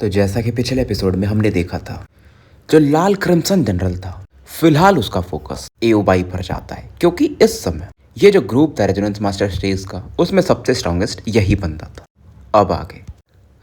तो जैसा कि पिछले एपिसोड में हमने देखा था, जो लाल क्रिम्सन जनरल था, फिलहाल उसका फोकस एओबाई पर जाता है, क्योंकि इस समय ये जो ग्रुप था रेजोनेंस मास्टर स्टेज का, उसमें सबसे स्ट्रॉन्गेस्ट यही बंदा था। अब आगे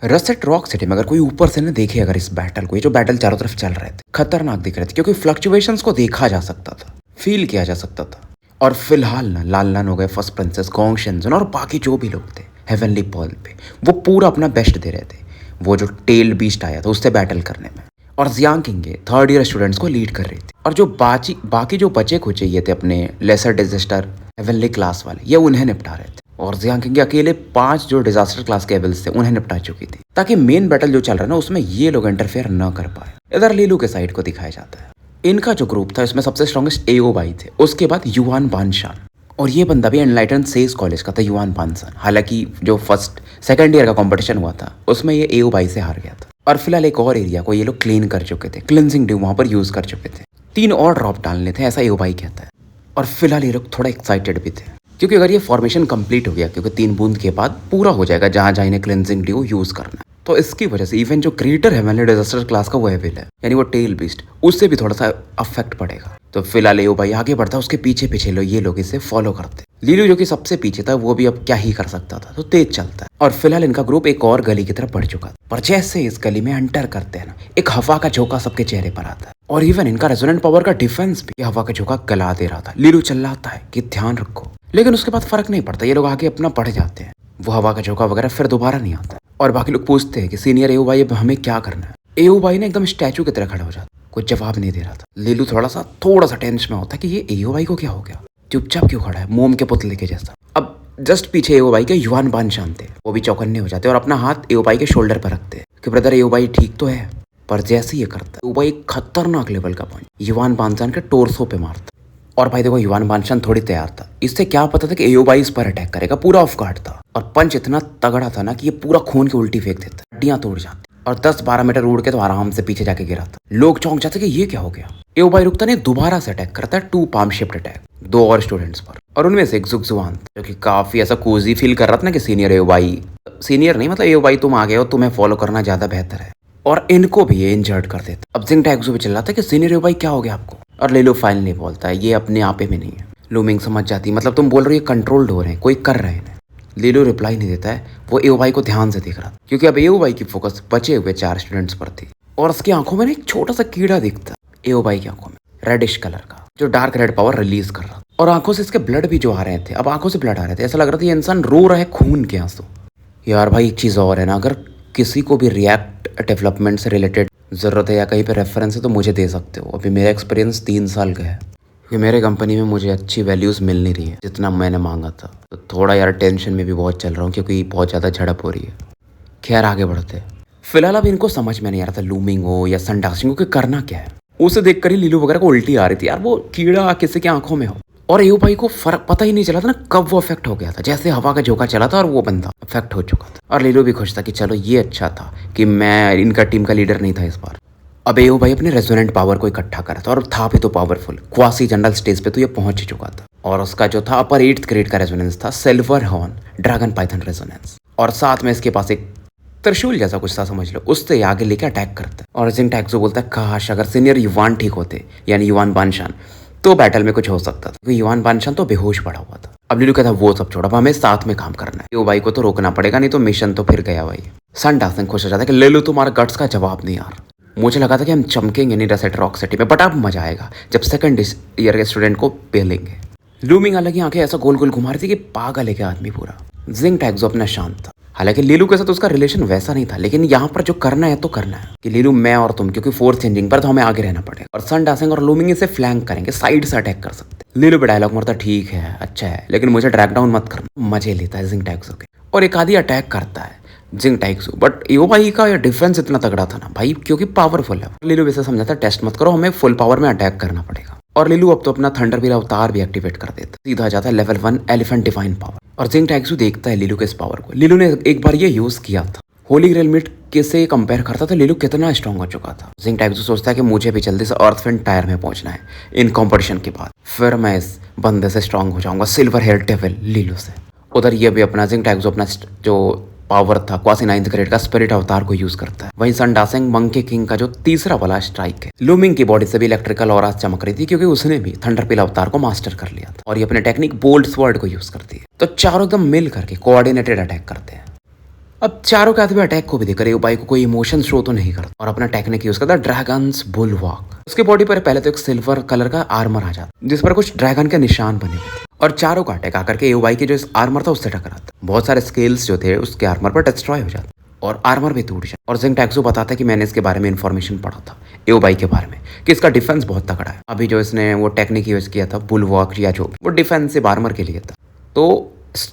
रसेट रॉक सिटी में अगर कोई ऊपर से न देखे अगर इस बैटल को, ये जो बैटल चारों तरफ चल रहे थे, खतरनाक दिख रहे थे, क्योंकि फ्लक्चुएशंस को देखा जा सकता था, फील किया जा सकता था। और फिलहाल ना लालन हो गए, फर्स्ट प्रिंसेस, गोंग शेंजन और बाकी जो भी लोग थे हेवनली पर्ल पे, वो पूरा अपना बेस्ट दे रहे थे। वो जो टेल बीस्ट आया था उससे बैटल करने में, और Jiang king third year students को लीड कर रही थी। और जो बाकी जो बचे खुचे ये थे अपने लेसर डिजास्टर हेवनली क्लास वाले, ये उन्हें निपटा रहे थे। और जियांग किंग अकेले 5 जो डिजास्टर क्लास के एविल्स थे उन्हें निपटा चुकी थी, ताकि मेन बैटल जो चल रहा है ना उसमें ये लोग इंटरफेयर न कर पाए। इधर लीलू के साइड को दिखाया जाता है। इनका जो ग्रुप था इसमें सबसे स्ट्रॉन्गेस्ट एओबाई थे, उसके बाद युआन बानशान, और ये बंदा भी एनलाइटन सेज कॉलेज का था, युआन बानशान। हालांकि जो फर्स्ट सेकंड ईयर का कंपटीशन हुआ था उसमें ये एओबाई से हार गया था। और फिलहाल एक और एरिया को ये लोग क्लीन कर चुके थे, क्लिनजिंग ड्यू वहां पर यूज कर चुके थे। 3 और ड्रॉप डालने थे, ऐसा एओबाई कहता है। और फिलहाल ये लोग थोड़ा एक्साइटेड भी थे, क्योंकि अगर ये फॉर्मेशन कंप्लीट हो गया, क्योंकि 3 बूंद के बाद पूरा हो जाएगा जहां जहां इन्हें क्लिनजिंग ड्यू यूज करना है, तो इसकी वजह से इवन जो क्रिएटर हेवनली डिजास्टर क्लास का वो एविल है, यानी वो टेल बीस्ट, उससे भी थोड़ा सा अफेक्ट पड़ेगा। तो फिलहाल एओबाई आगे बढ़ता, उसके पीछे पीछे ये लोग इसे फॉलो करते। लीलू जो कि सबसे पीछे था वो भी अब क्या ही कर सकता था, तो तेज चलता है। और फिलहाल इनका ग्रुप एक और गली की तरफ बढ़ चुका था, पर जैसे इस गली में एंटर करते हैं ना, एक हवा का झोंका सबके चेहरे पर आता है। और इवन इनका रेजोनेंट पावर का डिफेंस भी हवा का झोंका गला दे रहा था। लीलू चिल्लाता है कि ध्यान रखो, लेकिन उसके बाद फर्क नहीं पड़ता, ये लोग आगे अपना बढ़ जाते हैं। वो हवा का झोंका वगैरह फिर दोबारा नहीं आता। और बाकी लोग पूछते हैं कि सीनियर एओबाई अब हमें क्या करना है। एओबाई ने एकदम स्टैचू की तरह खड़ा हो जाता, कुछ जवाब नहीं दे रहा था। लीलू थोड़ा सा टेंशन में होता कि ये एओबाई को क्या हो गया, चुपचाप क्यों खड़ा है मोम के पुतले के जैसा। अब जस्ट पीछे एओबाई के युआन बानशान थे, वो भी चौकन्ने हो जाते और अपना हाथ एओबाई के शोल्डर पर रखते कि ब्रदर एओबाई ठीक तो है। पर जैसे ये करता है, एओबाई एक खतरनाक लेवल का पॉइंट युआन बानशान के टोर्सो पे मारता। और भाई देखो, युआन बानशान थोड़ी तैयार था, इससे क्या पता था कि एओबाई इस पर अटैक करेगा, पूरा ऑफ गार्ड था। और पंच इतना तगड़ा था ना कि ये पूरा खून की उल्टी फेंक देता, हड्डियां तोड़ जाती, और 10-12 मीटर उड़ के तो आराम से पीछे जाके गिरा था। लोग चौंक जाते कि ये क्या हो गया। एओबाई रुकता नहीं, दोबारा से अटैक करता है, 2 पाम शिफ्ट अटैक 2 और स्टूडेंट्स पर। और उनमें से एक जुक्जुआन जो कि काफी ऐसा कोजी फील कर रहा था ना कि सीनियर एओबाई, सीनियर नहीं मतलब एओबाई तुम आ गए हो, तुम्हें फॉलो करना ज्यादा बेहतर है। और इनको भी ये इंजर्ड कर देता। अब जिंग टैक्सो भी चिल्लाता है कि सीनियर एओबाई क्या हो गया आपको। और लेलो फाइल नहीं बोलता है, ये अपने आपे में नहीं है। लूमिंग समझ जाती, मतलब तुम बोल रहे हो कंट्रोल्ड हो रहे हैं, कोई कर रहे हैं। लीलो रिप्लाई नहीं देता है, वो एओबाई को ध्यान से देख रहा था, क्योंकि अब एओबाई की फोकस बचे हुए 4 स्टूडेंट्स पर थी। और उसकी आंखों में एक छोटा सा कीड़ा दिखता एओबाई की आंखों में, रेडिश कलर का, जो डार्क रेड पावर रिलीज कर रहा था। और आंखों से इसके ब्लड भी जो आ रहे थे, अब आंखों से ब्लड आ रहे थे, ऐसा लग रहा था ये इंसान रो रहा है खून के आंसू। यार भाई एक चीज और है ना, अगर किसी को भी रिएक्ट डेवलपमेंट से रिलेटेड जरूरत है या कहीं पे रेफरेंस है तो मुझे दे सकते हो। अभी मेरा एक्सपीरियंस 3 साल का है, कि मेरे कंपनी में मुझे अच्छी वैल्यूज मिल नहीं रही है जितना मैंने मांगा था। तो थोड़ा यार टेंशन में भी बहुत चल रहा हूँ, क्योंकि बहुत ज़्यादा झड़प हो रही है। खैर आगे बढ़ते हैं। फिलहाल अब इनको समझ में नहीं आ रहा था लूमिंग हो या सनडासिंग हो कि करना क्या है। उसे देखकर ही लीलू वगैरह को उल्टी आ रही थी, यार वो कीड़ा किसी की आंखों में हो। और एओबाई को फर्क पता ही नहीं चला था ना कब वो अफेक्ट हो गया था, जैसे हवा का झोंका चला था और वो बंदा अफेक्ट हो चुका था। और लीलू भी खुश था कि चलो ये अच्छा था कि मैं इनका टीम का लीडर नहीं था इस बार। अब एओबाई अपने रेजोनेंट पावर को इकट्ठा करा था, और था भी तो पावरफुल। क्वासी जनरल स्टेज पे तो ये पहुंच ही चुका था, और उसका जो था अपर 8th ग्रेड का रेजोनेंस था silver horn dragon Python resonance. और साथ में इसके पास एक त्रिशूल जैसा कुछ था समझ लो, उससे आगे लेके अटैक करता है। और जिंग टैक्सो बोलता है काश अगर सीनियर युआन ठीक होते, यानी युआन बानशान, तो बैटल में कुछ हो सकता था, क्योंकि युआन बानशान तो बेहोश पड़ा हुआ था। अब लीलू कहता वो सब छोड़ा, हमें साथ में काम करना है, एओबाई को तो रोकना पड़ेगा, नहीं तो मिशन तो फिर गया भाई। सनडासिंग खुश हो जाता है कि लीलू तुम्हारा गट्स का जवाब नहीं यार। मुझे लगा था कि हम चमकेंगे नहीं रसेट रॉक सिटी में, बट अब मजा आएगा जब सेकंड ईयर के स्टूडेंट को पेलेंगे। लूमिंग अलग आंखें ऐसा गोल गोल घुमा रही थी कि पागल है क्या आदमी पूरा। जिंग टैक्सो अपना शांत था। हालांकि लीलू के साथ उसका रिलेशन वैसा नहीं था, लेकिन यहाँ पर जो करना है तो करना है कि लीलू मैं और तुम, क्योंकि 4th चेंजिंग पर तो हमें आगे रहना पड़ेगा। और सनडासिंग और लूमिंग इसे फ्लैंक करेंगे, साइड से अटैक कर सकते। लीलू पे डायलॉग मारता ठीक है अच्छा है, लेकिन मुझे ड्रैग डाउन मत करना। मजे लेता है जिंग टैक्सो के, और एक आधी अटैक करता है जिंग टैक्सो। बट एओबाई का डिफरेंस इतना तगड़ा था ना भाई, क्योंकि पावरफुल है। लीलू वैसे समझाता टेस्ट मत करो, हमें फुल पावर में अटैक करना पड़ेगा। और लीलू अब तो अपना थंडर व्हील अवतार भी एक्टिवेट कर देता, सीधा जाता है लेवल 1 एलिफेंट डिवाइन पावर। और जिंग टैक्सो देखता है लीलू के इस पावर को। लीलू ने एक बार ये यूज किया था, होली ग्रेल मीट किससे कंपेयर करता था, लीलू कितना स्ट्रांग हो चुका था। जिंग टैक्सो सोचता है कि मुझे भी जल्दी से अर्थविंड टायर में पहुंचना है इन कंपटीशन के बाद, फिर मैं इस बंदे से स्ट्रांग हो जाऊंगा, सिल्वर हेयर डेविल लीलू से। उधर ये भी अपना जिंग टैक्सो अपना जो पावर था क्वासी 9th ग्रेड का स्पिरिट अवतार को यूज करता है। वहीं सन डासेंग मंकी किंग का जो तीसरा वाला स्ट्राइक है। लूमिंग की बॉडी से भी इलेक्ट्रिकल ऑरास चमक रही थी क्योंकि उसने भी थंडरपिल अवतार को मास्टर कर लिया था और ये अपने टेक्निक बोल्ट स्वर्ड को यूज करती है। तो चारों एकदम मिल करके कोऑर्डिनेटेड अटैक करते हैं। अब चारों के आदमी अटैक को भी देखकर एओबाई को कोई इमोशन शो तो नहीं करता और अपना टेक्निक यूज करता है ड्रैगन्स बुलवॉक। उसके बॉडी पर पहले तो एक सिल्वर कलर का आर्मर आ जाता जिस पर कुछ ड्रैगन के निशान बने हुए थे और चारों का अटैक आकर के एओबाई के जो इस आर्मर था उससे टकराता। बहुत सारे स्केल्स जो थे उसके आर्मर पर डिस्ट्रॉय हो जाते और आर्मर भी टूट जाता। और जिंग टैक्सो बताता है कि मैंने इसके बारे में इन्फॉर्मेशन पढ़ा था एओबाई के बारे में कि इसका डिफेंस बहुत तगड़ा है। अभी जो इसने वो टेक्निक यूज किया था बुलवॉक या जो वो डिफेंसिव आर्मर के लिए था तो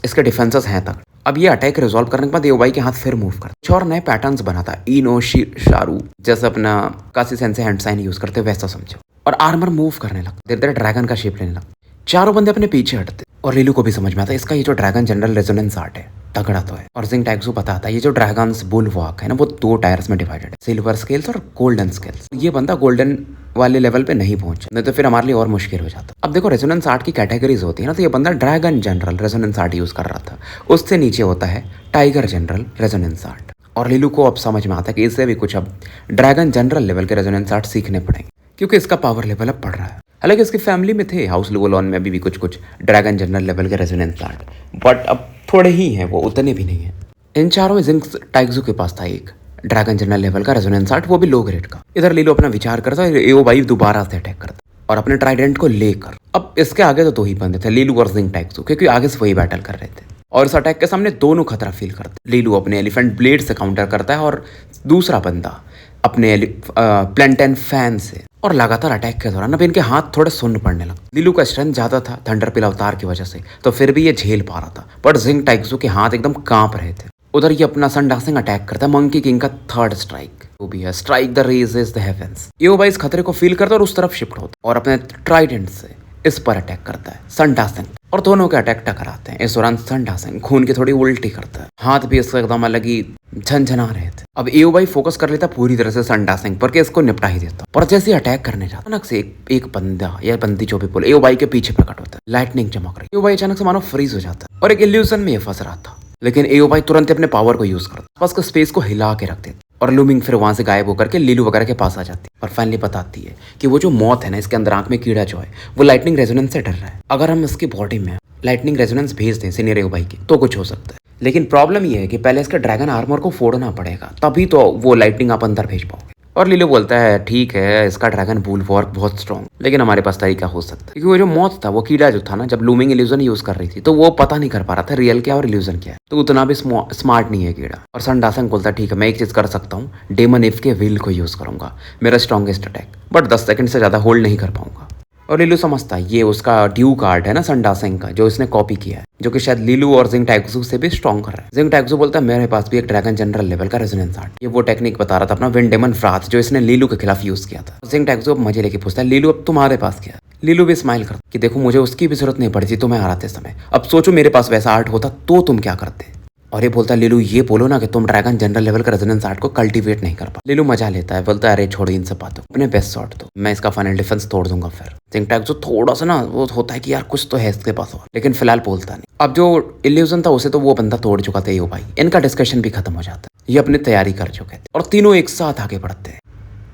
इसके डिफेंसेस हैं तक। अब ये अटैक रिजॉल्व करने के बाद एओबाई के हाथ फिर मूव करता कुछ और नए पैटर्न्स बनाता है इनो शारू जैसे अपना काशी सेंसे हैंड साइन यूज करते वैसा समझो और आर्मर मूव करने लगता धीरे धीरे ड्रैगन का शेप लेने लगता। चारों बंदे अपने पीछे हटते और लीलू को भी समझ में आता है इसका ये जो ड्रैगन जनरल रेजोनेंस आर्ट है तगड़ा तो है। और जिंग टैक्सो बताता है ये जो ड्रैगन्स बुल वॉक है ना वो 2 टायर्स में डिवाइडेड है सिल्वर स्केल्स और गोल्डन स्केल्स। ये बंदा गोल्डन वाले लेवल पे नहीं पहुंचा नहीं तो फिर हमारे लिए और मुश्किल हो जाता। अब देखो रेजोनेंस आर्ट की कैटेगरीज होती है ना तो ये बंदा dragon general resonance art use कर रहा था। उससे नीचे होता है टाइगर जनरल रेजोनेंस आर्ट और लीलू को अब समझ में आता है कि इससे भी कुछ अब ड्रैगन जनरल लेवल के रेजोनेंस आर्ट सीखने पड़ेंगे क्योंकि इसका पावर लेवल अब बढ़ रहा है। हालांकि इसकी फैमिली में थे हाउस लुवोलॉन में अभी भी कुछ ड्रैगन जनरल लेवल के रेजोनेंस आर्ट बट अब थोड़े ही हैं वो उतने भी नहीं है। इन चारों में जिंग टाइक्सो के पास था एक ड्रैगन जनरल लेवल का रेजोनेंस आर्ट वो भी लो ग्रेड का। इधर लीलो अपना विचार करता है एओबाई दोबारा से अटैक करता और अपने ट्राइडेंट को लेकर। अब इसके आगे तो 2 ही बंदे थे लीलू और जिंग टाइक्सो क्योंकि आगे से वही बैटल कर रहे थे और इस अटैक के सामने दोनों खतरा फील करते। लीलू अपने एलिफेंट ब्लेड से काउंटर करता है और दूसरा बंदा अपने प्लेंटेन फैन से। और लगातार अटैक के दौरान अब इनके हाथ थोड़े सुन्न पड़ने लगे। लीलू का स्ट्रेंथ ज्यादा था थंडरपिल अवतार की वजह से तो फिर भी ये झेल पा रहा था बट जिंग टाइक्सो के हाथ एकदम कांप रहे थे। उधर ये अपना सन डासिंग अटैक करता है मंकी किंग का 3rd स्ट्राइक वो भी है strike the raises the heavens. एओबाई इस खतरे को फील करता है और उस तरफ शिफ्ट होता है और अपने ट्राइडेंट से इस पर अटैक करता है सन डासिंग और दोनों के अटैक टकराते हैं। इस दौरान सन डासिंग खून की थोड़ी उल्टी करता है हाथ भी इसका एकदम अलग ही झनझना रहे थे। अब एओबाई फोकस कर लेता पूरी तरह से सन डासिंग पर कि इसको निपटा ही देता पर जैसे अटैक करने जाता अचानक से एक बंदा या बंदी जो भी बोले एओबाई के पीछे प्रकट होता है लाइटनिंग चमक रही। एओबाई अचानक से मानो फ्रीज हो जाता है और एक इल्यूजन में ये फंस रहा था लेकिन एओबाई तुरंत अपने पावर को यूज करता बस स्पेस को हिला के रख देता और लूमिंग फिर वहां से गायब होकर के लीलू वगैरह के पास आ जाती है और फाइनली बताती है कि वो जो मौत है ना इसके अंदर आंख में कीड़ा जो है वो लाइटनिंग रेजोनेंस से डर रहा है। अगर हम इसकी बॉडी में लाइटनिंग रेजोनेंस भेज दें सीनियर एओबाई की तो कुछ हो सकता है लेकिन प्रॉब्लम ये है कि पहले इसके ड्रैगन आर्मर को फोड़ना पड़ेगा तभी तो वो लाइटनिंग आप अंदर भेज पाओगे। और लीलो बोलता है ठीक है इसका ड्रैगन बुलवॉर्क बहुत स्ट्रॉन्ग लेकिन हमारे पास तरीका हो सकता है क्योंकि वो जो मौत था वो कीड़ा जो था ना जब लूमिंग इल्यूजन यूज कर रही थी तो वो पता नहीं कर पा रहा था रियल क्या और इल्यूजन क्या है तो उतना भी स्मार्ट नहीं है कीड़ा। और सन डासिंग बोलता है ठीक है मैं एक चीज कर सकता हूँ डेमन इफ के विल को यूज करूंगा मेरा स्ट्रॉन्गेस्ट अटैक बट 10 सेकंड से ज्यादा होल्ड नहीं कर पाऊंगा। और लीलू समझता है ये उसका ड्यू कार्ड है ना सन डासिंग का जो इसने कॉपी किया है जो कि शायद लीलू और जिंग टाइक्सो से भी स्ट्रॉन्ग कर रहा है। जिंग टाइक्सो बोलता है मेरे पास भी एक ड्रैगन जनरल लेवल का रेजोनेंस आर्ट ये वो टेक्निक बता रहा था अपना विंडेमन फ्राथ जो इसने लीलू के खिलाफ यूज किया था। जिंग टाइक्सो मजे लेके पूछता है लीलू अब तुम्हारे पास क्या। लीलू भी स्माइल करता कि देखो मुझे उसकी भी जरूरत नहीं पड़ी थी तुम्हें हराते समय अब सोचो मेरे पास वैसा आर्ट होता तो तुम क्या करते। और ये बोलता है लीलू ये बोलो ना कि तुम ड्रैगन जनरल लेवल का रेजोनेंस आर्ट को कल्टीवेट नहीं कर पा। लीलू मजा लेता है बोलता है अरे छोड़ो इन सब बातों अपने बेस्ट शॉट दो मैं इसका फाइनल डिफेंस तोड़ दूंगा। फिर जिंग टाइक्सो थोड़ा सा ना वो होता है कि यार कुछ तो है इसके पास और लेकिन फिलहाल बोलता नहीं। अब जो इल्यूजन था उसे तो वो बंदा तोड़ चुका था एओबाई इनका डिस्कशन भी खत्म हो जाता है ये अपनी तैयारी कर चुके थे और तीनों एक साथ आगे बढ़ते हैं।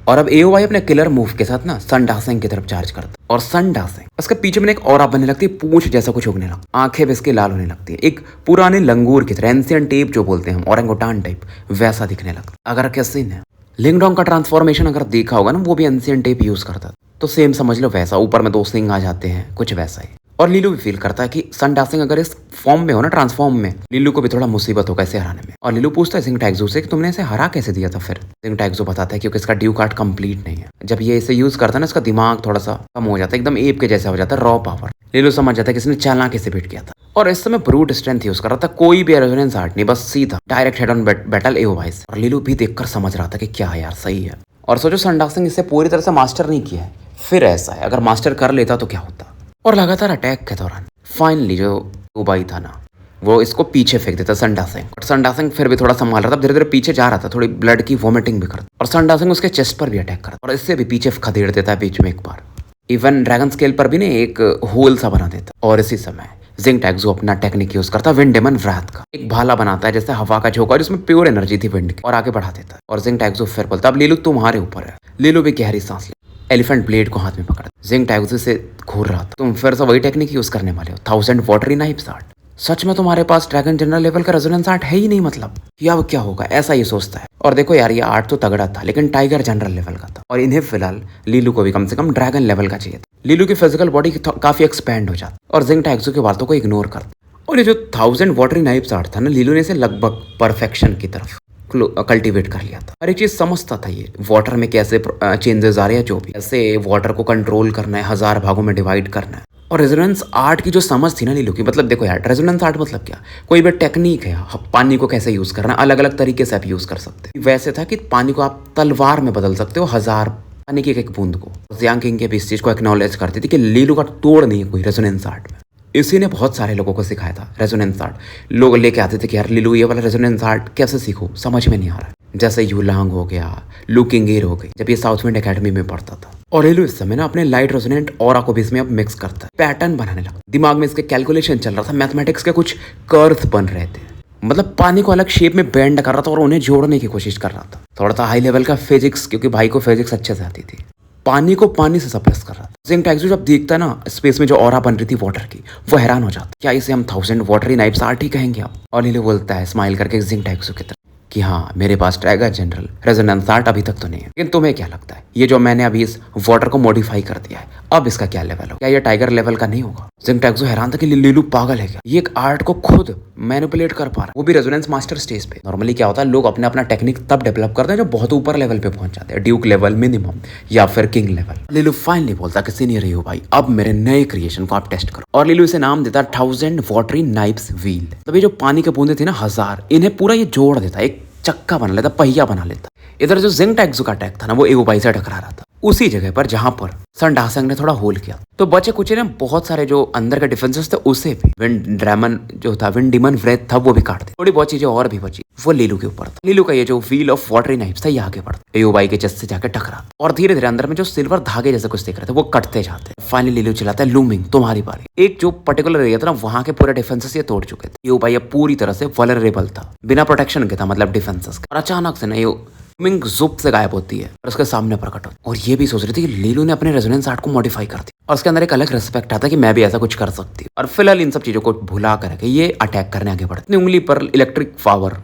और अब एओबाई अपने किलर मूव के साथ ना सन डासिंग की तरफ चार्ज करता और सन डासिंग उसके पीछे में एक और बनने लगती है पूंछ जैसा कुछ उगने लगता आंखें भी इसकी लाल होने लगती है एक पुराने लंगूर की तरह एंशियंट टेप जो बोलते हैं हम ओरेंगुटान टाइप वैसा दिखने लगता। अगर क्या सीन है लिंगडोंग का ट्रांसफॉर्मेशन अगर देखा होगा ना वो भी एंशियंट टेप यूज करता तो सेम समझ लो वैसा ऊपर में 2 सिंग आ जाते हैं कुछ वैसा ही। और लीलू भी फील करता है कि सन डासिंग अगर इस फॉर्म में हो ना ट्रांसफॉर्म में लीलू को भी थोड़ा मुसीबत होगा इसे हराने में। और लीलू पूछता है जिंग टाइक्सो से कि तुमने इसे हरा कैसे दिया था। फिर जिंग टाइक्सो बताता है क्योंकि इसका ड्यू कार्ड कंप्लीट नहीं है जब ये इसे यूज करता है ना इसका दिमाग थोड़ा सा कम हो जाता है एकदम एप के जैसा हो जाता है रॉ पावर। लीलू समझ जाता है कि इसने चालाकी से बीट किया था और इस समय ब्रूट स्ट्रेंथ यूज कर रहा था कोई भी रेजोनेंस आर्ट नहीं बस सीधा डायरेक्ट हेड ऑन बैटल एओबाई से। और लीलू भी देखकर समझ रहा था कि क्या यार सही है। और सोचो सन डासिंग इसे पूरी तरह से मास्टर नहीं किया है फिर ऐसा है अगर मास्टर कर लेता तो क्या होता। और लगातार अटैक के दौरान फाइनली जो एओबाई था ना वो इसको पीछे फेंक देता सन डासिंग और सन डासिंग फिर भी थोड़ा संभाल रहा था धीरे धीरे पीछे जा रहा था थोड़ी ब्लड की वॉमिटिंग भी करता और सन डासिंग उसके चेस्ट पर भी अटैक करता और इससे भी पीछे खदेड़ देता है बीच में एक बार इवन ड्रैगन स्केल पर भी ना एक होल सा बना देता। और इसी समय जिंग टैक्सो अपना टेक्निक यूज करता है विंड डेमन व्राथ का। एक भाला बनाता है जैसे हवा का झोंका जिसमें प्योर एनर्जी थी विंड की, और आगे बढ़ा देता है। और जिंग टैक्सो फिर बोलता है अब लीलू तुम्हारे ऊपर है। लीलू भी गहरी सांस ले, एलिफेंट ब्लेड को हाथ में पकड़ा। जिंग टैक्सो से घूर रहा था, तुम फिर से वही टेक्निक यूज करने वाले हो, 1000 वाटरी नाइफ्स आर्ट। सच में तुम्हारे पास ड्रैगन जनरल लेवल का रेजोनेंस आर्ट है ही नहीं, मतलब कि अब क्या होगा, ऐसा ये सोचता है। और देखो यार, ये आर्ट तो तगड़ा था लेकिन टाइगर जनरल लेवल का था, और इन्हें फिलहाल लीलू को भी कम से कम ड्रैगन लेवल का चाहिए था। लीलू की फिजिकल बॉडी काफी एक्सपैंड हो जाती और जिंग टैक्सो की बातों को इग्नोर करता। और ये जो 1000 वाटरी नाइफ्स आर्ट था ना, लीलू ने इसे लगभग परफेक्शन की तरफ कल्टीवेट कर लिया था। हर एक चीज समझता था ये, वाटर में कैसे चेंजेस आ रहे हैं, जो भी कैसे वाटर को कंट्रोल करना है, 1000 भागों में डिवाइड करना है। और रेजोनेंस आर्ट की जो समझ थी ना लीलू की, मतलब देखो यार, रेजोनेंस आर्ट मतलब क्या, कोई भी टेक्निक है, पानी को कैसे यूज करना, अलग अलग तरीके से आप यूज कर सकते हैं। वैसे था कि पानी को आप तलवार में बदल सकते हो, 1000 पानी की एक बूंद को। जियांग किंग के भी इस चीज को एक्नॉलेज करती थी कि लीलू का तोड़ नहीं है कोई रेजोनेंस आर्ट में। इसी ने बहुत सारे लोगों को सिखाया था रेजोनेंस आर्ट। लोग लेके आते थे कि यार लीलू ये वाला रेजोनेंस आर्ट कैसे सीखो, समझ में नहीं आ रहा है। जैसे यूलांग हो गया, लू किंगेर हो गई, जब ये साउथ विंड एकेडमी में पढ़ता था। और लीलू इस समय ना अपने लाइट रेजोनेंट ऑरा को भी इसमें अब मिक्स करता है, पैटर्न बनाने लगा। दिमाग में इसके कैलकुलेशन चल रहा था, मैथमेटिक्स के कुछ कर्व बन रहे थे, मतलब पानी को अलग शेप में बेंड कर रहा था और उन्हें जोड़ने की कोशिश कर रहा था। थोड़ा सा हाई लेवल का फिजिक्स, क्योंकि भाई को फिजिक्स अच्छे से आती थी। पानी को पानी से सप्रेस कर रहा था। जिंग टैक्सो जब देखता ना स्पेस में जो ऑरा बन रही थी वाटर की, वो हैरान हो जाता, क्या इसे हम 1000 वाटरी नाइफ्स आर्ट ही कहेंगे आप? और लीलू बोलता है स्माइल करके जिंग टैक्सो की तरफ कि हाँ, मेरे पास ड्रैगन जनरल रेजोनेंस आर्ट अभी तक तो नहीं है, लेकिन तुम्हें क्या लगता है ये जो मैंने अभी इस वाटर को मॉडिफाई कर दिया है, अब इसका क्या लेवल हो, क्या ये टाइगर लेवल का नहीं होगा? जिंग टैक्सो हैरान था कि लीलू पागल है क्या, ये एक आर्ट को खुद मैनिपुलेट कर पा रहा है, वो भी रेजोनेंस मास्टर स्टेज पे। नॉर्मली क्या होता है, लोग अपना अपना टेक्निक तब डेवलप करते हैं जो बहुत ऊपर लेवल पे पहुंच जाते हैं, ड्यूक लेवल मिनिमम या फिर किंग लेवल। लीलू फाइनली बोलता कि सीनियर रही हो भाई, अब मेरे नए क्रिएशन को आप टेस्ट करो। और लीलू इसे नाम देता 1000 वाटरी नाइफ्स व्हील। तभी जो पानी के बूंदे थे ना 1000, इन्हें पूरा ये जोड़ देता, एक चक्का बना लेता, पहिया बना लेता। इधर जो जिंग टैक्सो का अटैक था ना, वो एओबाई से टकरा रहा था, उसी जगह पर जहां पर सन डासेंग ने थोड़ा होल किया। तो बचे कुछ ने बहुत सारे जो अंदर के डिफेंसेस थे उसे भी, विंड ड्रैमन जो था, विंड डीमन व्रेथ था, वो भी काट दे। थोड़ी बहुत चीजें और भी बची, वो लीलू के ऊपर था। लीलू का ये जो व्हील ऑफ वाटरी नाइफ्स था, ये आगे बढ़ता, एओबाई के चेस्ट से जाकर टकरा, और धीरे धीरे अंदर में जो सिल्वर धागे जैसे कुछ दिख रहे थे वो कटते जाते। फाइनली लीलू चिल्लाता है लूमिंग तुम्हारी बारी। एक जो पर्टिकुलर एरिया था ना, वहां के पूरे डिफेंसेस ये तोड़ चुके थे। एओबाई अब पूरी तरह से वल्नरेबल था, बिना प्रोटेक्शन के था, मतलब डिफेंसेस। और अचानक से ना ये लूमिंग जुप से गायब होती है और उसके सामने प्रकट होती है। और ये भी सोच रही थी कि लीलू ने अपने रेजोनेंस आर्ट को मॉडिफाई कर दिया, और उसके अंदर एक अलग रिस्पेक्ट आता है कि मैं भी ऐसा कुछ कर सकती हूँ। और फिलहाल इन सब चीजों को भुला करके ये अटैक करने आगे बढ़ती, अपनी उंगली पर इलेक्ट्रिक पावर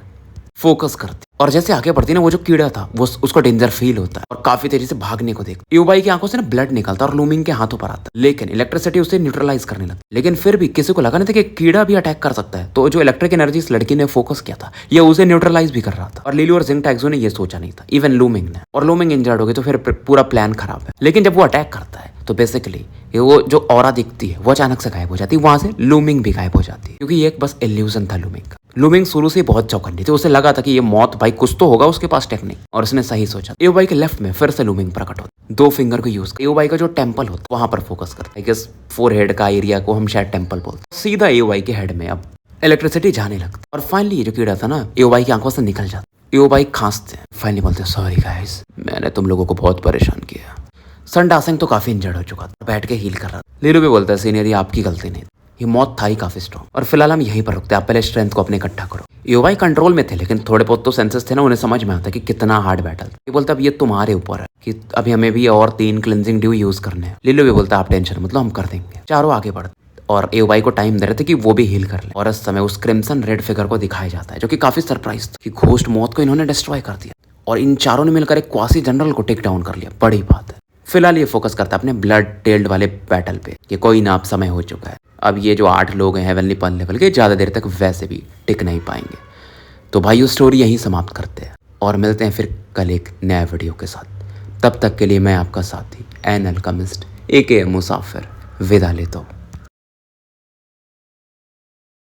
फोकस करती, और जैसे आगे बढ़ती ना, वो जो कीड़ा था वो उसको डेंजर फील होता है और काफी तेजी से भागने को देखता। एओबाई की आंखों से ना ब्लड निकलता और लूमिंग के हाथों पर आता, लेकिन इलेक्ट्रिसिटी उसे न्यूट्रलाइज करने लगती। लेकिन फिर भी किसी को लगा नहीं था कि कीड़ा भी अटैक कर सकता है, तो जो इलेक्ट्रिक एनर्जी इस लड़की ने फोकस किया था, ये उसे न्यूट्रलाइज भी कर रहा था। और लीलू और जिंग टैक्सो ने ये सोचा नहीं था, इवन लूमिंग ने। और लूमिंग इंजर्ड हो गई तो फिर पूरा प्लान खराब है। लेकिन जब वो अटैक करता है तो बेसिकली वो जो ऑरा दिखती है वो अचानक से गायब हो जाती है, वहां से लूमिंग भी गायब हो जाती है, क्योंकि ये एक बस इल्यूजन था लूमिंग का। लूमिंग शुरू से बहुत चौकन्नी थी, उसे लगा था कि ये मौत भाई कुछ तो होगा उसके पास टेक्निक, और उसने सही सोचा। एओबाई के लेफ्ट में फिर से लूमिंग प्रकट होती, 2 फिंगर को यूज कर एओबाई का जो टेम्पल होता वहां पर फोकस करता है। इस फोरहेड का एरिया को हम शायद टेम्पल बोलते। सीधा एओबाई के हेड में अब इलेक्ट्रिसिटी जाने लगती, और फाइनली ये जो कीड़ा था ना, एओबाई की आंखों से निकल जाता। एओबाई खांसते हैं, फाइनली बोलते सॉरी गाइस, मैंने तुम लोगों को बहुत परेशान किया। सन डासेंग तो काफी इंजर्ड हो चुका था, बैठ के हील कर रहा था। लीलू भी बोलता है सीनियर ये आपकी गलती नहीं, ये मौत था ही काफी स्ट्रॉन्ग, और फिलहाल हम यहीं पर रुकते हैं, आप पहले स्ट्रेंथ को अपने इकट्ठा करो। एओबाई कंट्रोल में थे, लेकिन थोड़े बहुत तो सेंसेस थे ना, उन्हें समझ में आता कि कितना हार्ड बैटल। ये बोलता अब ये तुम्हारे ऊपर है कि अभी हमें भी और 3 क्लिनजिंग ड्यू यूज करने हैं। लीलू भी बोलता आप टेंशन मतलब हम कर देंगे। चारों आगे बढ़ते और एओबाई को टाइम दे रहे थे कि वो भी हील कर ले, और इस समय उस क्रिम्सन रेड फिगर को दिखाया जाता है, जो कि काफी सरप्राइज था कि घोस्ट मौत को इन्होंने डिस्ट्रॉय कर दिया, और इन चारों ने मिलकर एक क्वासी जनरल को टेक डाउन कर लिया। बड़ी बात है। फिलहाल ये फोकस करता है अपने ब्लड टेल्ड वाले बैटल पे कि कोई ना, अब समय हो चुका है। अब ये जो 8 लोग हैं हेवनली पन लेवल के, ज़्यादा देर तक वैसे भी टिक नहीं पाएंगे। तो भाई ये स्टोरी यहीं समाप्त करते हैं और मिलते हैं फिर कल एक नया वीडियो के साथ। तब तक के लिए मैं आपका साथी एन अल्केमिस्ट AKA मुसाफिर विदा लेता हूँ।